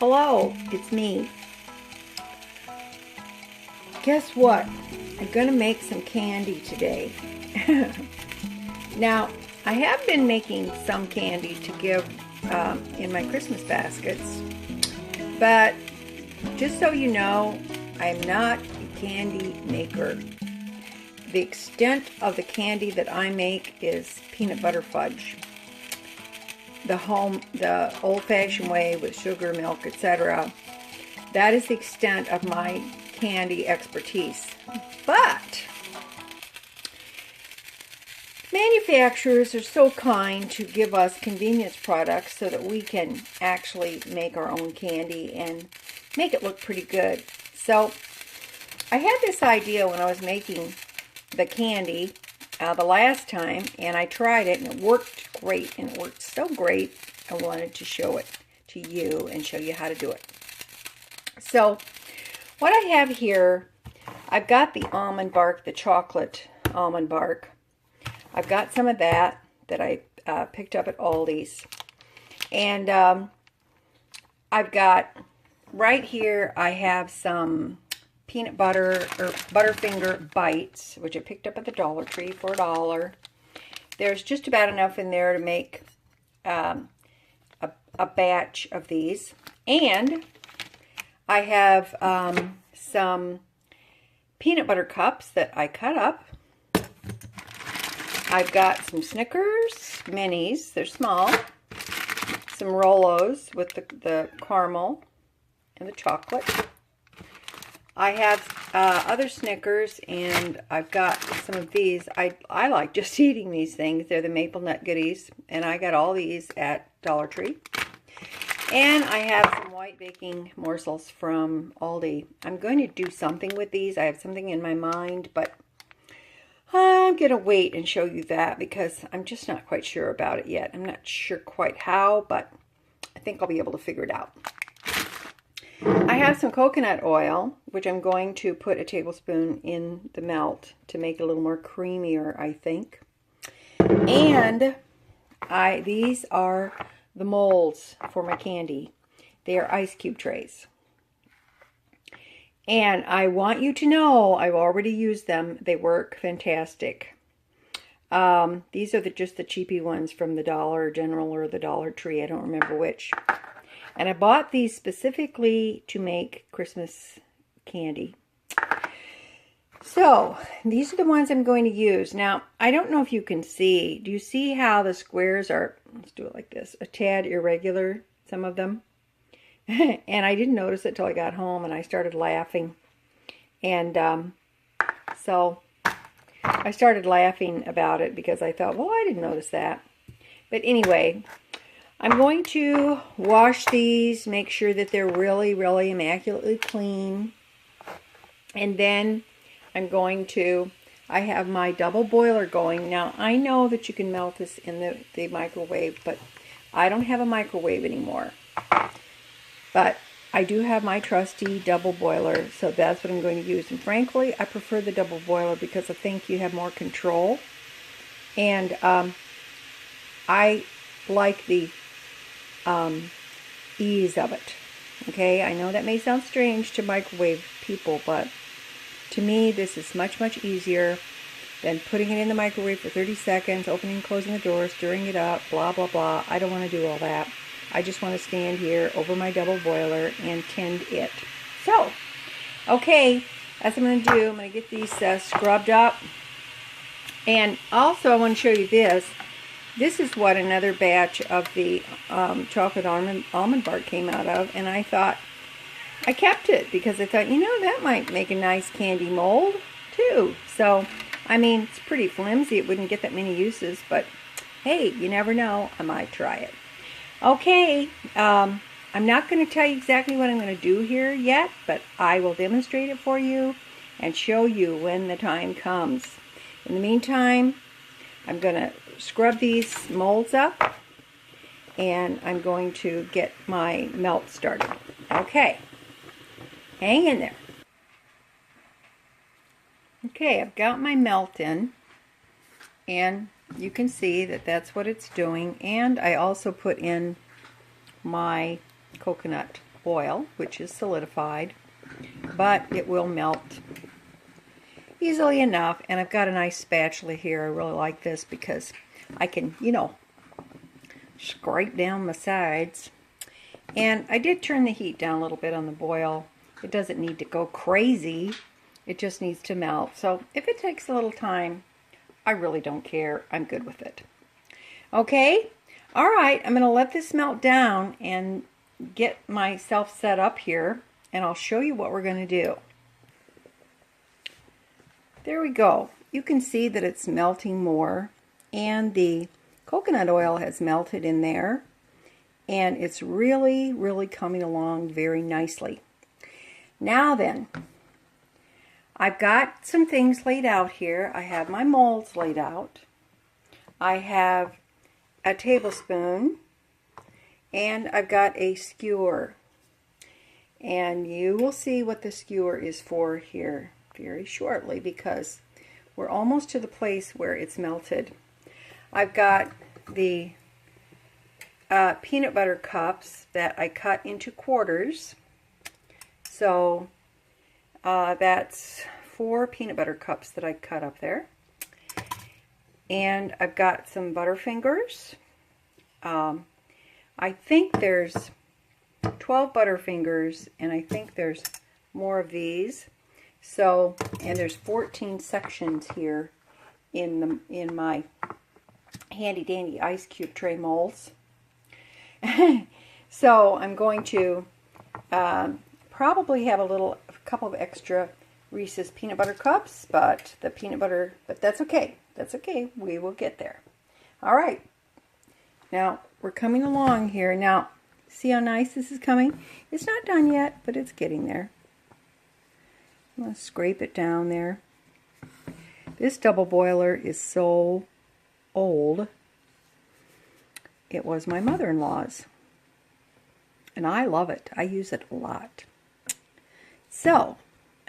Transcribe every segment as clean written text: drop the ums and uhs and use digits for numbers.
Hello, it's me. Guess what? I'm gonna make some candy today. Now, I have been making some candy to give in my Christmas baskets, but just so you know, I'm not a candy maker. The extent of the candy that I make is peanut butter fudge. The old-fashioned way with sugar, milk, etc. That is the extent of my candy expertise. But manufacturers are so kind to give us convenience products so that we can actually make our own candy and make it look pretty good. So I had this idea when I was making the candy the last time, and I tried it and it worked great, and it worked so great I wanted to show it to you and show you how to do it. So what I have here, I've got the almond bark, the chocolate almond bark. I've got some of that I picked up at Aldi's. And I've got, right here, I have some peanut butter or Butterfinger bites, which I picked up at the Dollar Tree for $1. There's just about enough in there to make a batch of these. And I have some peanut butter cups that I cut up. I've got some Snickers minis, they're small, some Rolos with the caramel and the chocolate. I have other Snickers, and I've got some of these. I like just eating these things. They're the maple nut goodies, and I got all these at Dollar Tree. And I have some white baking morsels from Aldi. I'm going to do something with these. I have something in my mind, but I'm going to wait and show you that because I'm just not quite sure about it yet. I'm not sure quite how, but I think I'll be able to figure it out. I have some coconut oil, which I'm going to put a tablespoon in the melt to make it a little more creamier, I think. And these are the molds for my candy. They are ice cube trays. And I want you to know I've already used them. They work fantastic. These are just the cheapy ones from the Dollar General or the Dollar Tree. I don't remember which. And I bought these specifically to make Christmas candy. So, these are the ones I'm going to use. Now, I don't know if you can see. Do you see how the squares are, let's do it like this, a tad irregular, some of them? And I didn't notice it till I got home and I started laughing. And so I started laughing about it because I thought, well, I didn't notice that. But anyway, I'm going to wash these, make sure that they're really, really immaculately clean. And then I'm going to, I have my double boiler going. Now, I know that you can melt this in the microwave, but I don't have a microwave anymore. But I do have my trusty double boiler, so that's what I'm going to use. And frankly, I prefer the double boiler because I think you have more control. And I like the ease of it. Okay, I know that may sound strange to microwave people, but to me this is much, much easier than putting it in the microwave for 30 seconds, opening and closing the door, stirring it up, blah, blah, blah. I don't want to do all that. I just want to stand here over my double boiler and tend it. So, okay, that's what I'm going to do. I'm going to get these scrubbed up. And also I want to show you this. This is what another batch of the chocolate almond bark came out of. And I thought, I kept it because I thought, you know, that might make a nice candy mold too. So, I mean, it's pretty flimsy. It wouldn't get that many uses. But, hey, you never know. I might try it. Okay, I'm not going to tell you exactly what I'm going to do here yet, but I will demonstrate it for you and show you when the time comes. In the meantime, I'm going to scrub these molds up, and I'm going to get my melt started. Okay, hang in there. Okay, I've got my melt in, and you can see that that's what it's doing. And I also put in my coconut oil, which is solidified, but it will melt easily enough. And I've got a nice spatula here. I really like this because I can, you know, scrape down my sides. And I did turn the heat down a little bit on the boil. It doesn't need to go crazy. It just needs to melt. So if it takes a little time, I really don't care. I'm good with it. Okay? All right, I'm going to let this melt down and get myself set up here, and I'll show you what we're going to do. There we go. You can see that it's melting more, and the coconut oil has melted in there, and it's really, really coming along very nicely. Now then, I've got some things laid out here. I have my molds laid out. I have a tablespoon, and I've got a skewer. And you will see what the skewer is for here very shortly, because we're almost to the place where it's melted. I've got the peanut butter cups that I cut into quarters. So that's 4 peanut butter cups that I cut up there. And I've got some Butterfingers. I think there's 12 Butterfingers, and I think there's more of these. So, and there's 14 sections here in my handy dandy ice cube tray molds. So I'm going to probably have a couple of extra Reese's peanut butter cups, but that's okay. That's okay. We will get there. All right. Now, we're coming along here. Now, see how nice this is coming? It's not done yet, but it's getting there. I'm going to scrape it down there. This double boiler is so old. It was my mother-in-law's. And I love it. I use it a lot. So,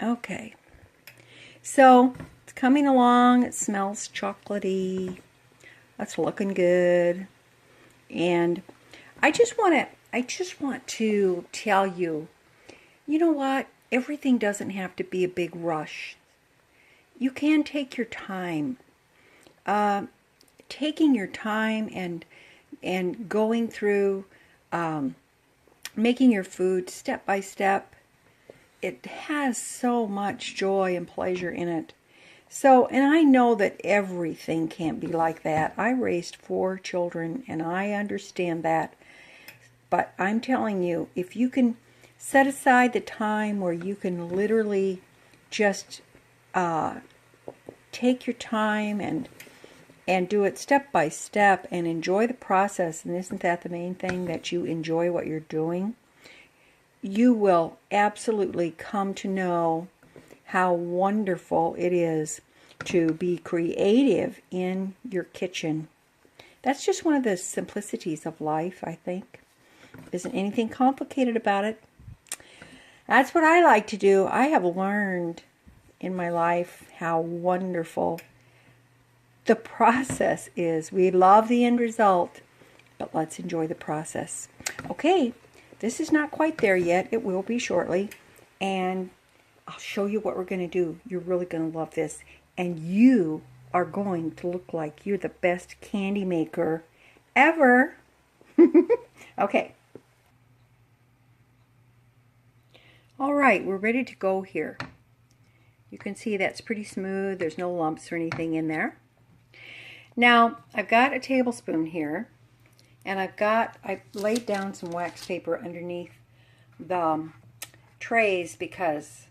okay. So, it's coming along. It smells chocolatey. That's looking good. And I just want to tell you, you know what? Everything doesn't have to be a big rush. You can take your time. Taking your time and going through making your food step by step, it has so much joy and pleasure in it. So, and I know that everything can't be like that. I raised 4 children, and I understand that. But I'm telling you, if you can set aside the time where you can literally just take your time and do it step by step and enjoy the process, and isn't that the main thing, that you enjoy what you're doing, you will absolutely come to know how wonderful it is to be creative in your kitchen. That's just one of the simplicities of life, I think. Isn't anything complicated about it. That's what I like to do. I have learned in my life how wonderful the process is. We love the end result, but let's enjoy the process. Okay, this is not quite there yet. It will be shortly, and I'll show you what we're going to do. You're really going to love this, and you are going to look like you're the best candy maker ever. Okay. All right, we're ready to go here. You can see that's pretty smooth. There's no lumps or anything in there. Now, I've got a tablespoon here, and I laid down some wax paper underneath the trays because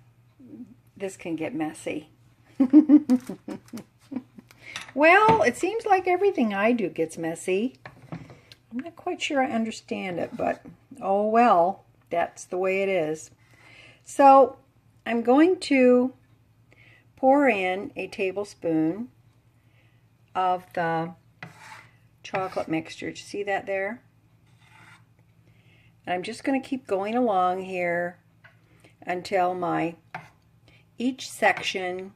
this can get messy. Well, it seems like everything I do gets messy. I'm not quite sure I understand it, but oh well, that's the way it is. So I'm going to pour in a tablespoon of the chocolate mixture. Do you see that there? And I'm just going to keep going along here until each section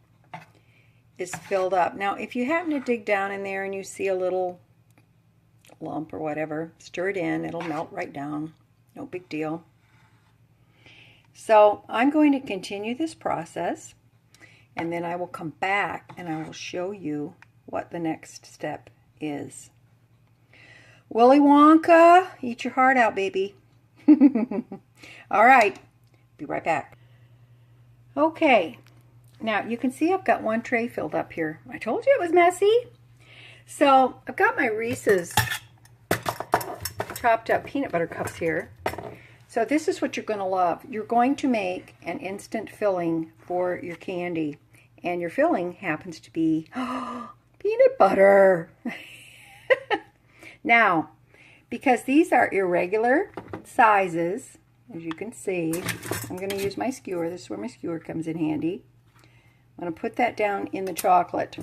is filled up. Now, if you happen to dig down in there and you see a little lump or whatever, stir it in. It'll melt right down. No big deal. So I'm going to continue this process, and then I will come back and I will show you what the next step is. Willy Wonka, eat your heart out, baby. All right, be right back. Okay, now you can see I've got one tray filled up here. I told you it was messy. So I've got my Reese's chopped up peanut butter cups here. So this is what you're going to love. You're going to make an instant filling for your candy. And your filling happens to be peanut butter. Now, because these are irregular sizes, as you can see, I'm going to use my skewer. This is where my skewer comes in handy. I'm going to put that down in the chocolate.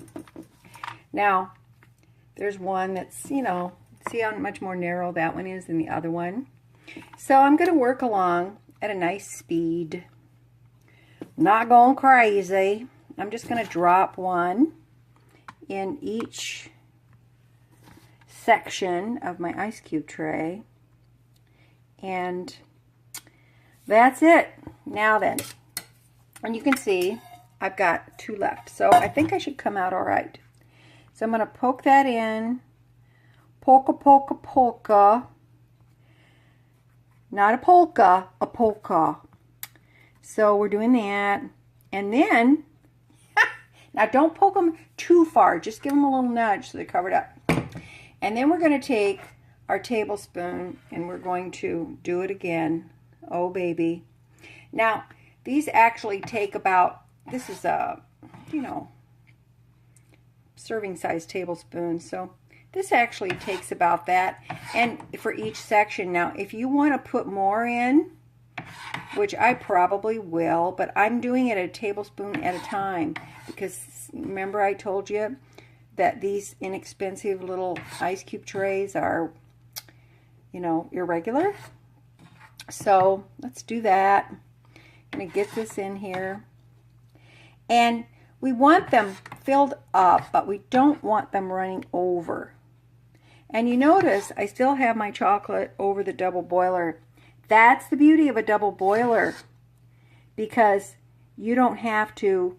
Now, there's one that's, you know, see how much more narrow that one is than the other one? So I'm going to work along at a nice speed. Not going crazy. I'm just going to drop one in each section of my ice cube tray. And that's it. Now then, and you can see I've got 2 left. So I think I should come out all right. So I'm going to poke that in. Polka, polka, polka. Not a polka, a polka. So we're doing that. And then, now don't poke them too far. Just give them a little nudge so they're covered up. And then we're going to take our tablespoon and we're going to do it again. Oh, baby. Now, these actually take about, this is a, you know, serving size tablespoon. So this actually takes about that, and for each section. Now, if you want to put more in, which I probably will, but I'm doing it a tablespoon at a time, because remember I told you that these inexpensive little ice cube trays are, you know, irregular. So let's do that. I'm going to get this in here. And we want them filled up, but we don't want them running over. And you notice I still have my chocolate over the double boiler. That's the beauty of a double boiler, because you don't have to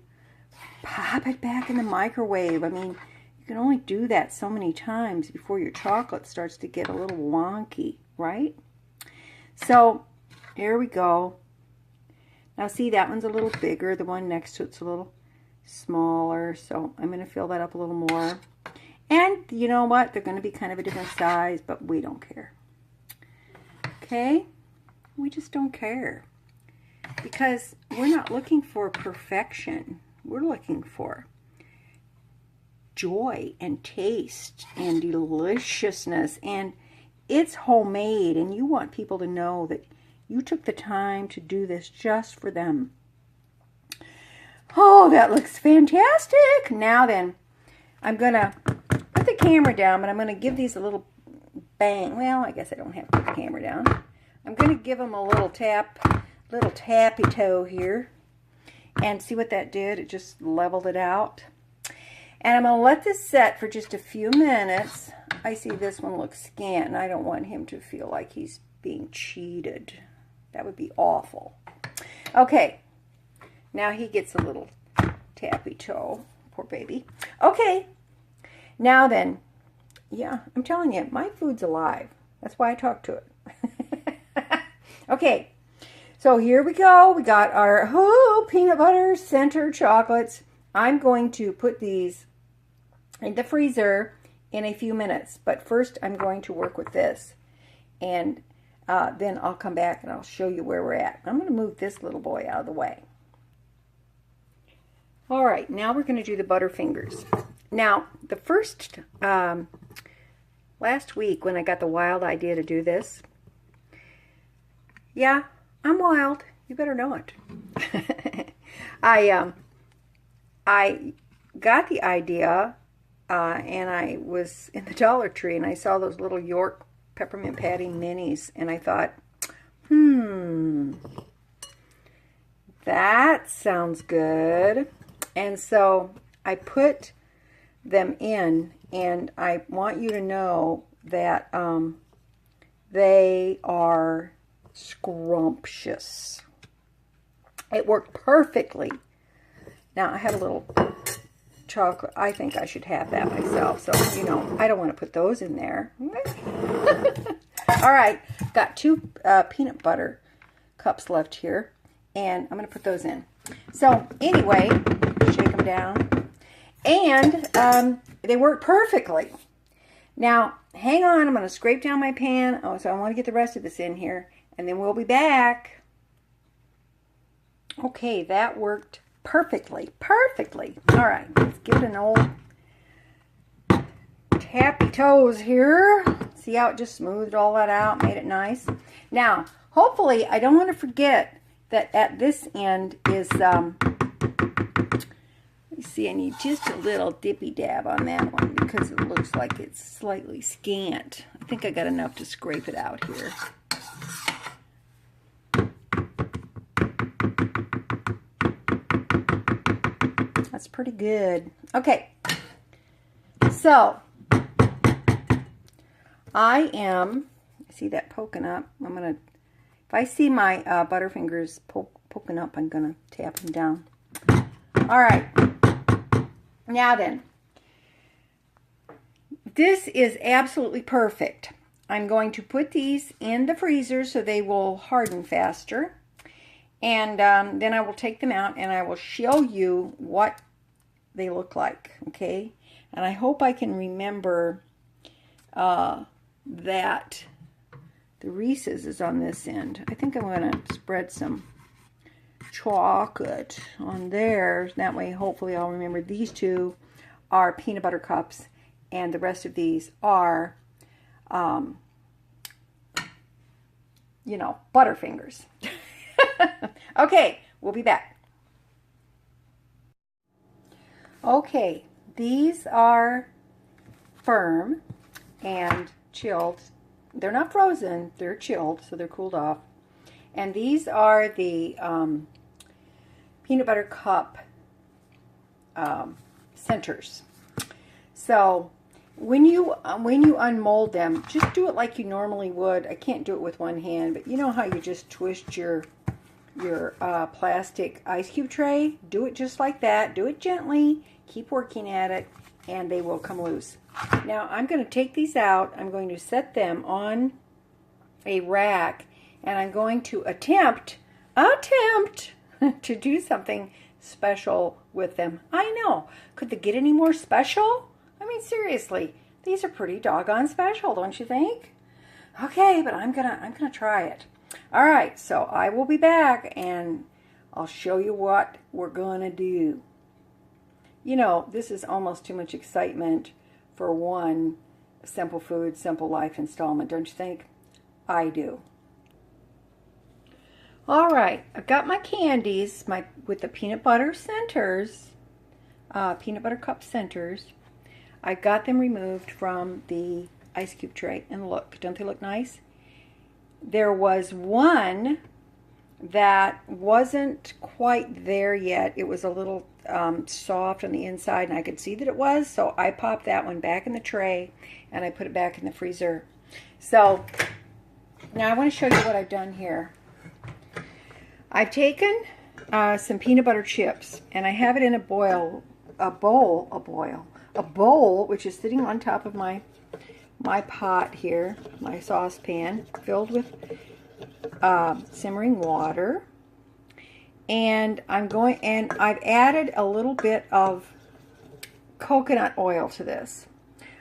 pop it back in the microwave. I mean, you can only do that so many times before your chocolate starts to get a little wonky, right? So here we go. Now see, that one's a little bigger. The one next to it's a little smaller. So I'm going to fill that up a little more. And you know what? They're going to be kind of a different size, but we don't care. Okay? We just don't care. Because we're not looking for perfection. We're looking for joy and taste and deliciousness. And it's homemade. And you want people to know that you took the time to do this just for them. Oh, that looks fantastic. Now then, I'm going to put the camera down, but I'm going to give these a little bang. Well, I guess I don't have to put the camera down. I'm going to give them a little tappy toe here. And see what that did? It just leveled it out. And I'm going to let this set for just a few minutes. I see this one looks scant, and I don't want him to feel like he's being cheated. That would be awful. Okay. Now he gets a little tappy toe. Poor baby. Okay. Now then, yeah, I'm telling you, my food's alive. That's why I talk to it. Okay, so here we go. We got our peanut butter center chocolates. I'm going to put these in the freezer in a few minutes. But first, I'm going to work with this. And then I'll come back and I'll show you where we're at. I'm going to move this little boy out of the way. All right, now we're going to do the Butterfingers. Now, the first, last week when I got the wild idea to do this, yeah, I'm wild. You better know it. I got the idea, and I was in the Dollar Tree, and I saw those little York peppermint patty minis, and I thought, that sounds good. And so I put them in, and I want you to know that they are scrumptious. It worked perfectly. Now, I had a little chocolate. I think I should have that myself. So, you know, I don't want to put those in there. All right. Got 2 peanut butter cups left here. And I'm going to put those in. So, anyway, shake them down. And they work perfectly. Now, hang on. I'm going to scrape down my pan. Oh, so I want to get the rest of this in here. And then we'll be back. Okay, that worked perfectly. Perfectly. All right, let's give it an old tappy toes here. See how it just smoothed all that out, made it nice. Now, hopefully, I don't want to forget that at this end is, let me see, I need just a little dippy dab on that one because it looks like it's slightly scant. I think I got enough to scrape it out here. That's pretty good. Okay, so I am, see that poking up? I'm gonna, if I see my Butterfingers poking up, I'm gonna tap them down. All right, now then, this is absolutely perfect. I'm going to put these in the freezer so they will harden faster. And then I will take them out and I will show you what they look like, okay? And I hope I can remember that the Reese's is on this end. I think I'm going to spread some chocolate on there. That way, hopefully, I'll remember these 2 are peanut butter cups and the rest of these are, you know, Butterfingers. Okay, we'll be back. Okay, these are firm and chilled. They're not frozen, they're chilled, so they're cooled off. And these are the peanut butter cup centers. So when you unmold them, just do it like you normally would. I can't do it with one hand, but you know how you just twist your plastic ice cube tray? Do it just like that. Do it gently. Keep working at it, and they will come loose. Now, I'm going to take these out. I'm going to set them on a rack, and I'm going to attempt to do something special with them. I know. Could they get any more special? I mean, seriously, these are pretty doggone special, don't you think? Okay, but I'm gonna try it. All right, so I will be back and I'll show you what we're gonna do. You know, this is almost too much excitement for one Simple Food, Simple Life installment, don't you think? I do. All right, I've got my candies with the peanut butter centers, peanut butter cup centers. I got them removed from the ice cube tray, and look, don't they look nice? There was one that wasn't quite there yet. It was a little soft on the inside, and I could see that it was, so I popped that one back in the tray, and I put it back in the freezer. So, now I want to show you what I've done here. I've taken some peanut butter chips, and I have it in a bowl, which is sitting on top of my pot here, my saucepan, filled with simmering water. And I've added a little bit of coconut oil to this.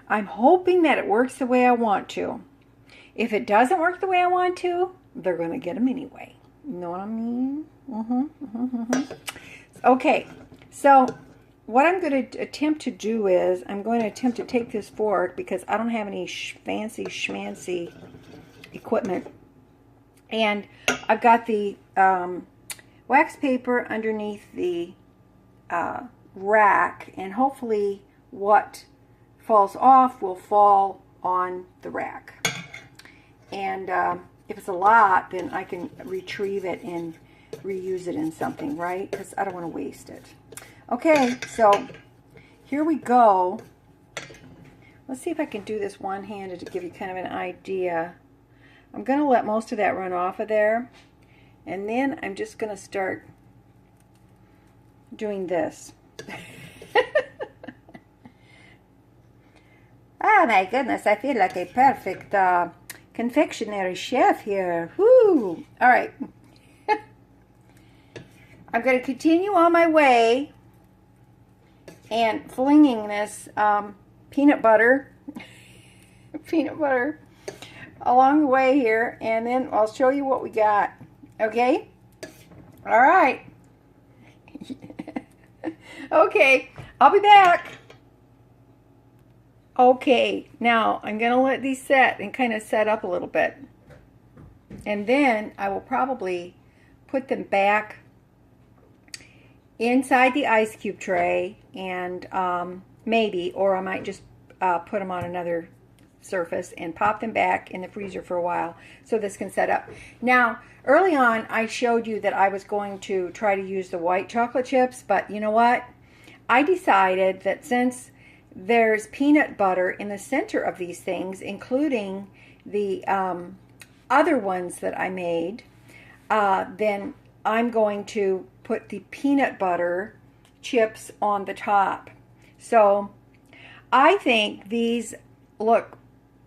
I'm hoping that it works the way I want to. If it doesn't work the way I want to, they're going to get them anyway. You know what I mean? Okay, so what I'm going to attempt to do is I'm going to attempt to take this fork, because I don't have any fancy schmancy equipment, and I've got the wax paper underneath the rack, and hopefully what falls off will fall on the rack. And if it's a lot, then I can retrieve it and reuse it in something, right? Because I don't want to waste it. Okay, so here we go. Let's see if I can do this one-handed to give you kind of an idea. I'm going to let most of that run off of there, and then I'm just going to start doing this. Oh my goodness, I feel like a perfect confectionery chef here. Whoo! All right. I'm going to continue on my way and flinging this peanut butter along the way here, and then I'll show you what we got. Okay? All right. Okay, I'll be back. Okay, now I'm going to let these set and kind of set up a little bit. And then I will probably put them back inside the ice cube tray, and maybe, or I might just put them on another surface and pop them back in the freezer for a while so this can set up. Now, early on I showed you that I was going to try to use the white chocolate chips, but you know what? I decided that since there's peanut butter in the center of these things, including the other ones that I made, then I'm going to put the peanut butter chips on the top. So I think these look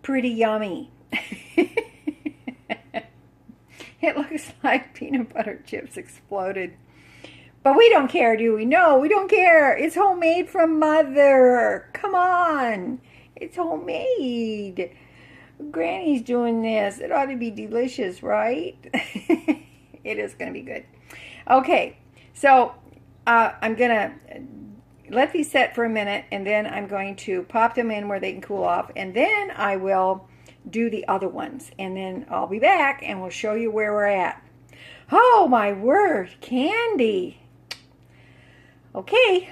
pretty yummy. It looks like peanut butter chips exploded. But we don't care, do we? No, we don't care. It's homemade from Mother. Come on. It's homemade. Granny's doing this. It ought to be delicious, right? It is going to be good. Okay, so I'm going to let these set for a minute, and then I'm going to pop them in where they can cool off, and then I will do the other ones, and then I'll be back, and we'll show you where we're at. Oh, my word, candy. Okay.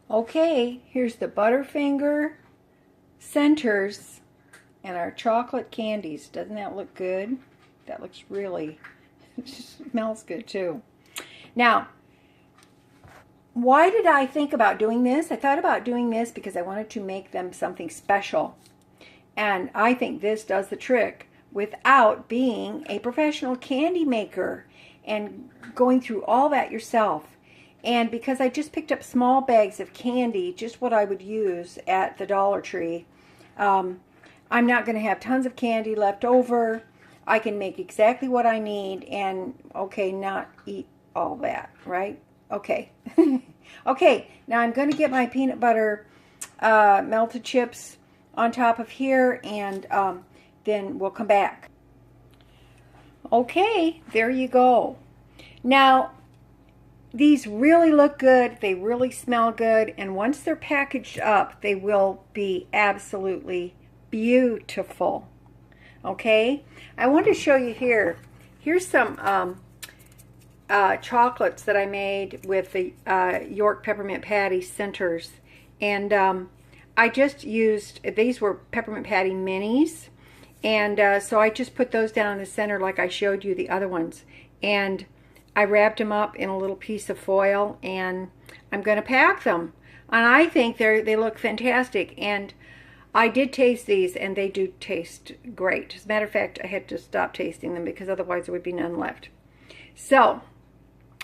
Okay, here's the Butterfinger centers and our chocolate candies. Doesn't that look good? That looks really, it smells good too. Now, why did I think about doing this? I thought about doing this because I wanted to make them something special. And I think this does the trick without being a professional candy maker and going through all that yourself. And because I just picked up small bags of candy, just what I would use at the Dollar Tree, I'm not going to have tons of candy left over. I can make exactly what I need and, okay, not eat all that, right? Okay. Okay, now I'm going to get my peanut butter melted chips on top of here, and then we'll come back. Okay, there you go. Now, these really look good. They really smell good. And once they're packaged up, they will be absolutely beautiful. Okay? I want to show you here. Here's some chocolates that I made with the York Peppermint Patty centers. And I just used, these were Peppermint Patty minis. And so I just put those down in the center like I showed you the other ones. And I wrapped them up in a little piece of foil, and I'm going to pack them. And I think they look fantastic. And I did taste these, and they do taste great. As a matter of fact, I had to stop tasting them because otherwise there would be none left. So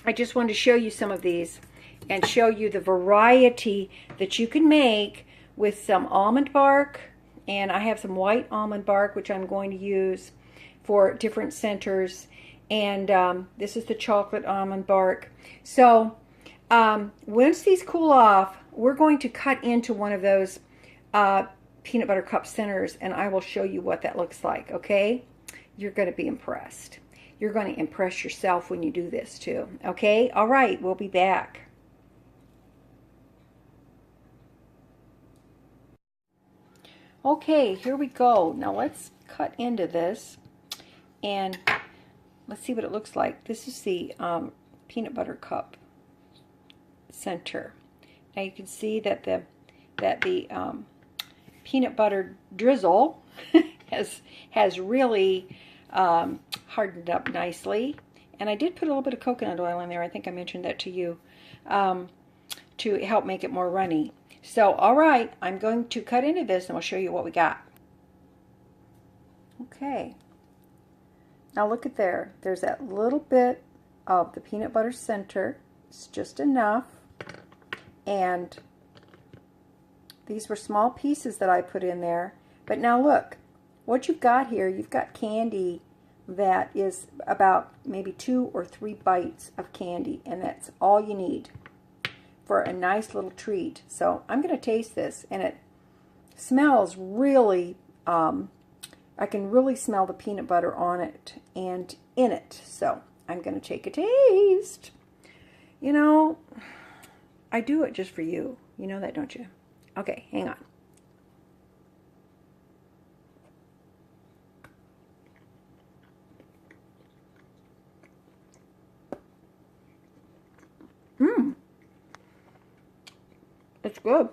I just wanted to show you some of these and show you the variety that you can make with some almond bark. And I have some white almond bark, which I'm going to use for different centers. And this is the chocolate almond bark. So once these cool off, we're going to cut into one of those peanut butter cup centers, and I will show you what that looks like, okay? You're going to be impressed. You're going to impress yourself when you do this too, okay? All right, we'll be back. Okay, here we go. Now let's cut into this, and let's see what it looks like. This is the peanut butter cup center. Now you can see that the peanut butter drizzle has really hardened up nicely. And I did put a little bit of coconut oil in there. I think I mentioned that to you to help make it more runny. So, all right, I'm going to cut into this, and we'll show you what we got. Okay. Now look at there. There's that little bit of the peanut butter center, It's just enough. And these were small pieces that I put in there. But now look, what you've got here, you've got candy that is about maybe 2 or 3 bites of candy, and that's all you need for a nice little treat. So I'm going to taste this, and it smells really, I can really smell the peanut butter on it and in it. So I'm going to take a taste. You know, I do it just for you. You know that, don't you? Okay, hang on. It's good.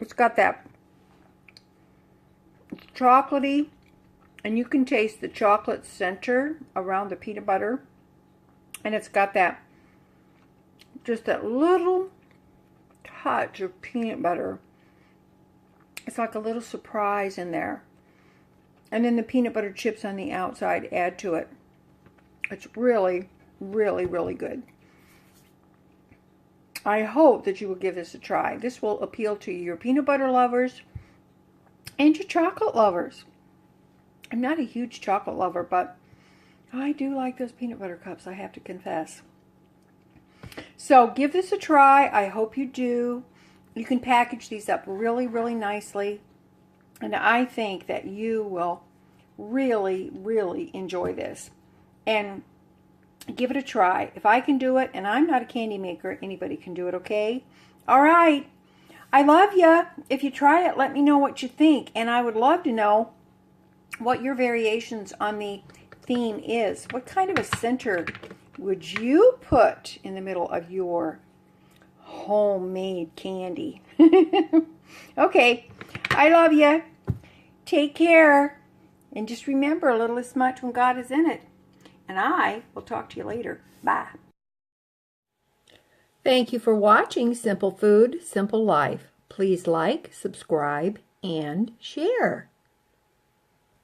It's got that, it's chocolatey, and you can taste the chocolate center around the peanut butter. And it's got that, just that little touch of peanut butter. It's like a little surprise in there. And then the peanut butter chips on the outside add to it. It's really, really, really good. I hope that you will give this a try. This will appeal to your peanut butter lovers and your chocolate lovers. I'm not a huge chocolate lover, but I do like those peanut butter cups, I have to confess. So give this a try. I hope you do. You can package these up really, really nicely. And I think that you will really, really enjoy this. And give it a try. If I can do it, and I'm not a candy maker, anybody can do it, okay? All right. I love you. If you try it, let me know what you think. And I would love to know what your variations on the theme is. What kind of a center would you put in the middle of your homemade candy? Okay. I love you. Take care. And just remember, a little is much when God is in it. And I will talk to you later. Bye. Thank you for watching Simple Food, Simple Life. Please like, subscribe, and share.